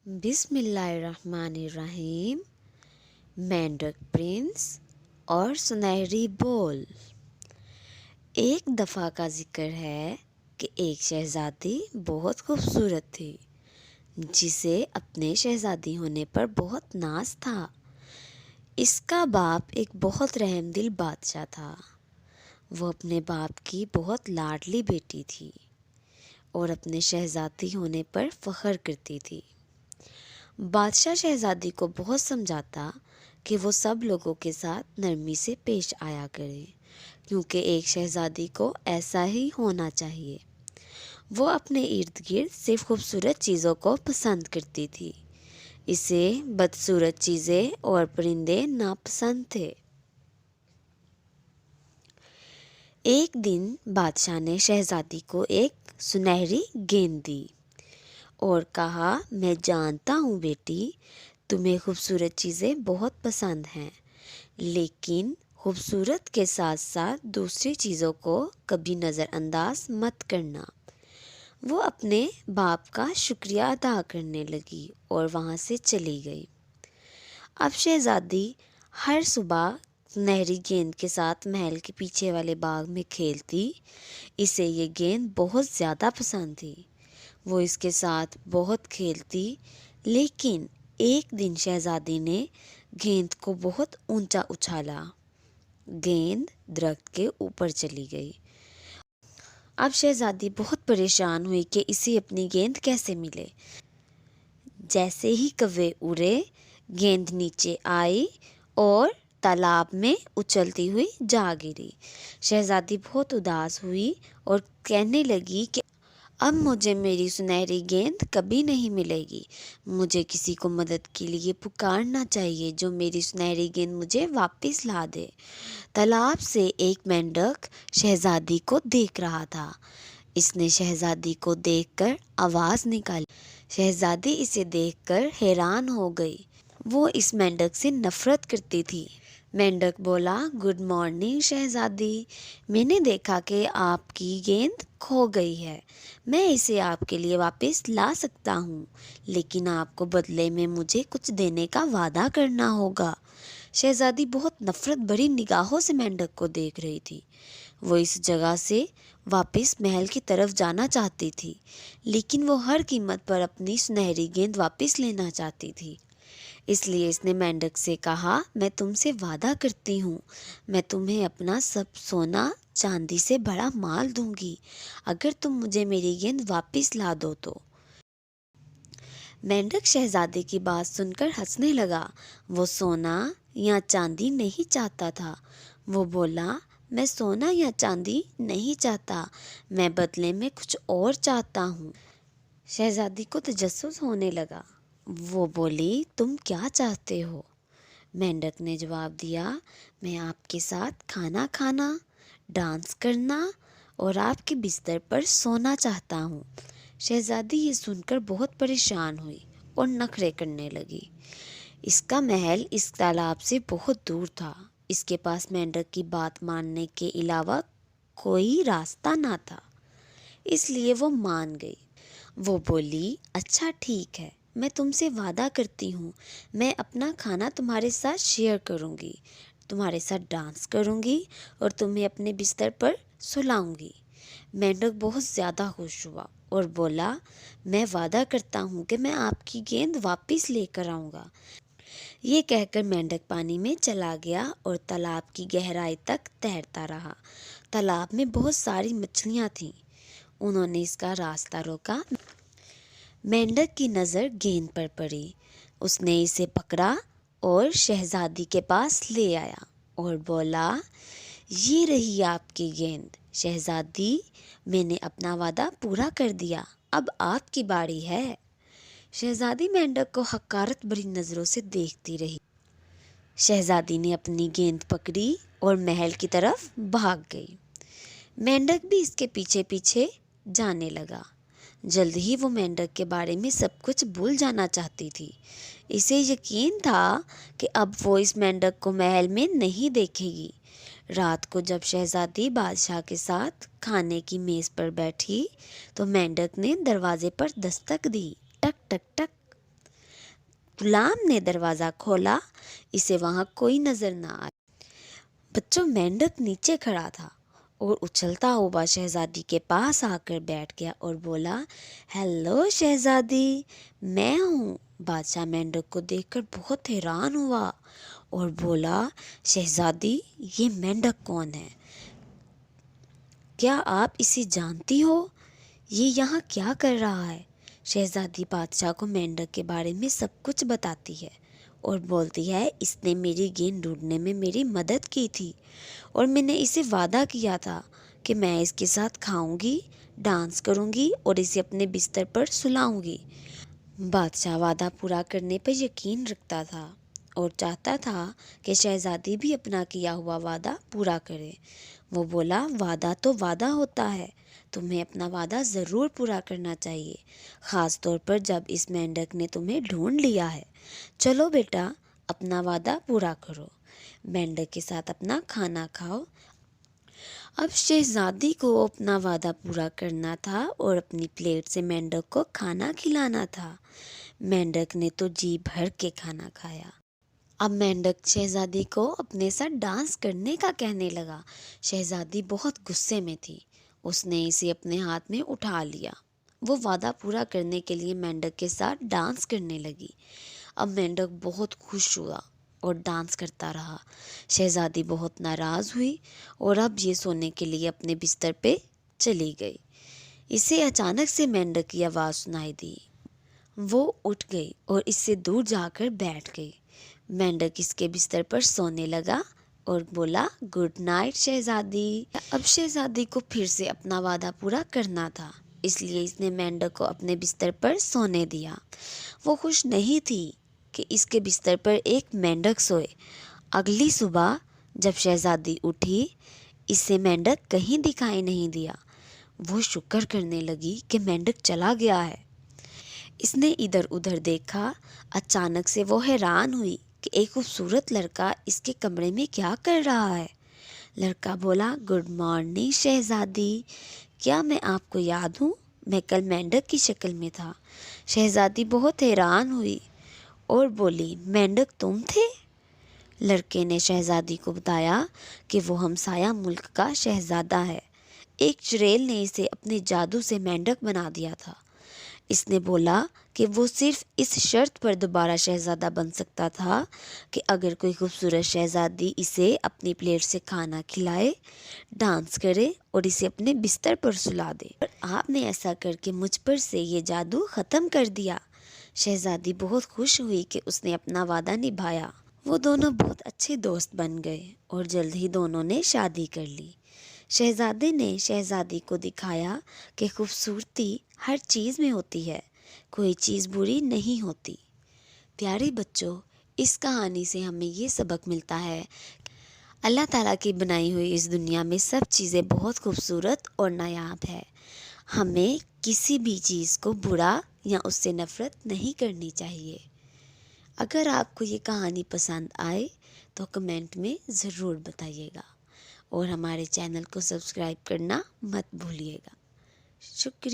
بسم اللہ الرحمن الرحیم۔ مینڈک پرنس اور سنہری بول۔ ایک دفعہ کا ذکر ہے کہ ایک شہزادی بہت خوبصورت تھی جسے اپنے شہزادی ہونے پر بہت ناز تھا۔ اس کا باپ ایک بہت رحم دل بادشاہ تھا۔ وہ اپنے باپ کی بہت لاڈلی بیٹی تھی اور اپنے شہزادی ہونے پر فخر کرتی تھی۔ بادشاہ شہزادی کو بہت سمجھاتا کہ وہ سب لوگوں کے ساتھ نرمی سے پیش آیا کرے، کیونکہ ایک شہزادی کو ایسا ہی ہونا چاہیے۔ وہ اپنے ارد گرد صرف خوبصورت چیزوں کو پسند کرتی تھی، اسے بدصورت چیزیں اور پرندے ناپسند تھے۔ ایک دن بادشاہ نے شہزادی کو ایک سنہری گیند دی اور کہا، میں جانتا ہوں بیٹی، تمہیں خوبصورت چیزیں بہت پسند ہیں، لیکن خوبصورت کے ساتھ ساتھ دوسری چیزوں کو کبھی نظر انداز مت کرنا۔ وہ اپنے باپ کا شکریہ ادا کرنے لگی اور وہاں سے چلی گئی۔ اب شہزادی ہر صبح سنہری گیند کے ساتھ محل کے پیچھے والے باغ میں کھیلتی۔ اسے یہ گیند بہت زیادہ پسند تھی۔ وہ اس کے ساتھ بہت کھیلتی، لیکن ایک دن شہزادی نے گیند کو بہت اونچا اچھالا۔ گیند درخت کے اوپر چلی گئی۔ اب شہزادی بہت پریشان ہوئی کہ اسے اپنی گیند کیسے ملے۔ جیسے ہی کوے اڑے، گیند نیچے آئی اور تالاب میں اچھلتی ہوئی جا گری۔ شہزادی بہت اداس ہوئی اور کہنے لگی کہ اب مجھے میری سنہری گیند کبھی نہیں ملے گی۔ مجھے کسی کو مدد کے لیے پکارنا چاہیے جو میری سنہری گیند مجھے واپس لا دے۔ تالاب سے ایک مینڈک شہزادی کو دیکھ رہا تھا۔ اس نے شہزادی کو دیکھ کر آواز نکالی۔ شہزادی اسے دیکھ کر حیران ہو گئی۔ وہ اس مینڈک سے نفرت کرتی تھی۔ مینڈک بولا، گڈ مارننگ شہزادی، میں نے دیکھا کہ آپ کی گیند کھو گئی ہے۔ میں اسے آپ کے لیے واپس لا سکتا ہوں، لیکن آپ کو بدلے میں مجھے کچھ دینے کا وعدہ کرنا ہوگا۔ شہزادی بہت نفرت بھری نگاہوں سے مینڈک کو دیکھ رہی تھی۔ وہ اس جگہ سے واپس محل کی طرف جانا چاہتی تھی، لیکن وہ ہر قیمت پر اپنی سنہری گیند واپس لینا چاہتی تھی۔ اس لیے اس نے مینڈک سے کہا، میں تم سے وعدہ کرتی ہوں، میں تمہیں اپنا سب سونا چاندی سے بڑا مال دوں گی اگر تم مجھے میری گیند واپس لا دو تو۔ مینڈک شہزادی کی بات سن کر ہنسنے لگا۔ وہ سونا یا چاندی نہیں چاہتا تھا۔ وہ بولا، میں سونا یا چاندی نہیں چاہتا، میں بدلے میں کچھ اور چاہتا ہوں۔ شہزادی کو تجسس ہونے لگا۔ وہ بولی، تم کیا چاہتے ہو؟ مینڈک نے جواب دیا، میں آپ کے ساتھ کھانا کھانا، ڈانس کرنا اور آپ کے بستر پر سونا چاہتا ہوں۔ شہزادی یہ سن کر بہت پریشان ہوئی اور نخرے کرنے لگی۔ اس کا محل اس تالاب سے بہت دور تھا۔ اس کے پاس مینڈک کی بات ماننے کے علاوہ کوئی راستہ نہ تھا، اس لیے وہ مان گئی۔ وہ بولی، اچھا ٹھیک ہے، میں تم سے وعدہ کرتی ہوں، میں اپنا کھانا تمہارے ساتھ شیئر کروں گی، تمہارے ساتھ ڈانس کروں گی اور تمہیں اپنے بستر پر سلاؤں گی۔ مینڈک بہت زیادہ خوش ہوا اور بولا، میں وعدہ کرتا ہوں کہ میں آپ کی گیند واپس لے کر آؤں گا۔ یہ کہہ کر مینڈک پانی میں چلا گیا اور تالاب کی گہرائی تک تیرتا رہا۔ تالاب میں بہت ساری مچھلیاں تھیں۔ انہوں نے اس کا راستہ روکا۔ مینڈک کی نظر گیند پر پڑی۔ اس نے اسے پکڑا اور شہزادی کے پاس لے آیا اور بولا، یہ رہی آپ کی گیند شہزادی، میں نے اپنا وعدہ پورا کر دیا، اب آپ کی باری ہے۔ شہزادی مینڈک کو حقارت بھری نظروں سے دیکھتی رہی۔ شہزادی نے اپنی گیند پکڑی اور محل کی طرف بھاگ گئی۔ مینڈک بھی اس کے پیچھے پیچھے جانے لگا۔ جلد ہی وہ مینڈک کے بارے میں سب کچھ بھول جانا چاہتی تھی۔ اسے یقین تھا کہ اب وہ اس مینڈک کو محل میں نہیں دیکھے گی۔ رات کو جب شہزادی بادشاہ کے ساتھ کھانے کی میز پر بیٹھی تو مینڈک نے دروازے پر دستک دی، ٹک ٹک ٹک۔ غلام نے دروازہ کھولا، اسے وہاں کوئی نظر نہ آیا۔ بچوں، مینڈک نیچے کھڑا تھا اور اچھلتا ہوا شہزادی کے پاس آ کر بیٹھ گیا اور بولا، ہیلو شہزادی، میں ہوں۔ بادشاہ مینڈک کو دیکھ کر بہت حیران ہوا اور بولا، شہزادی، یہ مینڈک کون ہے؟ کیا آپ اسے جانتی ہو؟ یہ یہاں کیا کر رہا ہے؟ شہزادی بادشاہ کو مینڈک کے بارے میں سب کچھ بتاتی ہے اور بولتی ہے، اس نے میری گیند ڈھونڈنے میں میری مدد کی تھی اور میں نے اسے وعدہ کیا تھا کہ میں اس کے ساتھ کھاؤں گی، ڈانس کروں گی اور اسے اپنے بستر پر سلاؤں گی۔ بادشاہ وعدہ پورا کرنے پر یقین رکھتا تھا اور چاہتا تھا کہ شہزادی بھی اپنا کیا ہوا وعدہ پورا کرے۔ وہ بولا، وعدہ تو وعدہ ہوتا ہے، تمہیں اپنا وعدہ ضرور پورا کرنا چاہیے، خاص طور پر جب اس مینڈک نے تمہیں ڈھونڈ لیا ہے۔ چلو بیٹا، اپنا وعدہ پورا کرو، مینڈک کے ساتھ اپنا کھانا کھاؤ۔ اب شہزادی کو اپنا وعدہ پورا کرنا تھا اور اپنی پلیٹ سے مینڈک کو کھانا کھلانا تھا۔ مینڈک نے تو جی بھر کے کھانا کھایا۔ اب مینڈک شہزادی کو اپنے ساتھ ڈانس کرنے کا کہنے لگا۔ شہزادی بہت غصے میں تھی، اس نے اسے اپنے ہاتھ میں اٹھا لیا۔ وہ وعدہ پورا کرنے کے لیے مینڈک کے ساتھ ڈانس کرنے لگی۔ اب مینڈک بہت خوش ہوا اور ڈانس کرتا رہا۔ شہزادی بہت ناراض ہوئی اور اب یہ سونے کے لیے اپنے بستر پہ چلی گئی۔ اسے اچانک سے مینڈک کی آواز سنائی دی۔ وہ اٹھ گئی اور اس سے دور جا کر بیٹھ گئی۔ مینڈک اس کے بستر پر سونے لگا اور بولا، گڈ نائٹ شہزادی۔ اب شہزادی کو پھر سے اپنا وعدہ پورا کرنا تھا، اس لیے اس نے مینڈک کو اپنے بستر پر سونے دیا۔ وہ خوش نہیں تھی کہ اس کے بستر پر ایک مینڈک سوئے۔ اگلی صبح جب شہزادی اٹھی، اس سے مینڈک کہیں دکھائی نہیں دیا۔ وہ شکر کرنے لگی کہ مینڈک چلا گیا ہے۔ اس نے ادھر ادھر دیکھا۔ اچانک سے وہ حیران ہوئی کہ ایک خوبصورت لڑکا اس کے کمرے میں کیا کر رہا ہے۔ لڑکا بولا، گڈ مارننگ شہزادی، کیا میں آپ کو یاد ہوں؟ میں کل مینڈک کی شکل میں تھا۔ شہزادی بہت حیران ہوئی اور بولی، مینڈک تم تھے؟ لڑکے نے شہزادی کو بتایا کہ وہ ہمسایہ ملک کا شہزادہ ہے۔ ایک چڑیل نے اسے اپنے جادو سے مینڈک بنا دیا تھا۔ اس نے بولا کہ وہ صرف اس شرط پر دوبارہ شہزادہ بن سکتا تھا کہ اگر کوئی خوبصورت شہزادی اسے اپنی پلیٹ سے کھانا کھلائے، ڈانس کرے اور اسے اپنے بستر پر سلا دے۔ اور آپ نے ایسا کر کے مجھ پر سے یہ جادو ختم کر دیا۔ شہزادی بہت خوش ہوئی کہ اس نے اپنا وعدہ نبھایا۔ وہ دونوں بہت اچھے دوست بن گئے اور جلد ہی دونوں نے شادی کر لی۔ شہزادے نے شہزادی کو دکھایا کہ خوبصورتی ہر چیز میں ہوتی ہے، کوئی چیز بری نہیں ہوتی۔ پیارے بچوں، اس کہانی سے ہمیں یہ سبق ملتا ہے، اللہ تعالیٰ کی بنائی ہوئی اس دنیا میں سب چیزیں بہت خوبصورت اور نایاب ہے۔ ہمیں کسی بھی چیز کو برا یا اس سے نفرت نہیں کرنی چاہیے۔ اگر آپ کو یہ کہانی پسند آئے تو کمنٹ میں ضرور بتائیے گا اور ہمارے چینل کو سبسکرائب کرنا مت بھولیے گا۔ شکریہ۔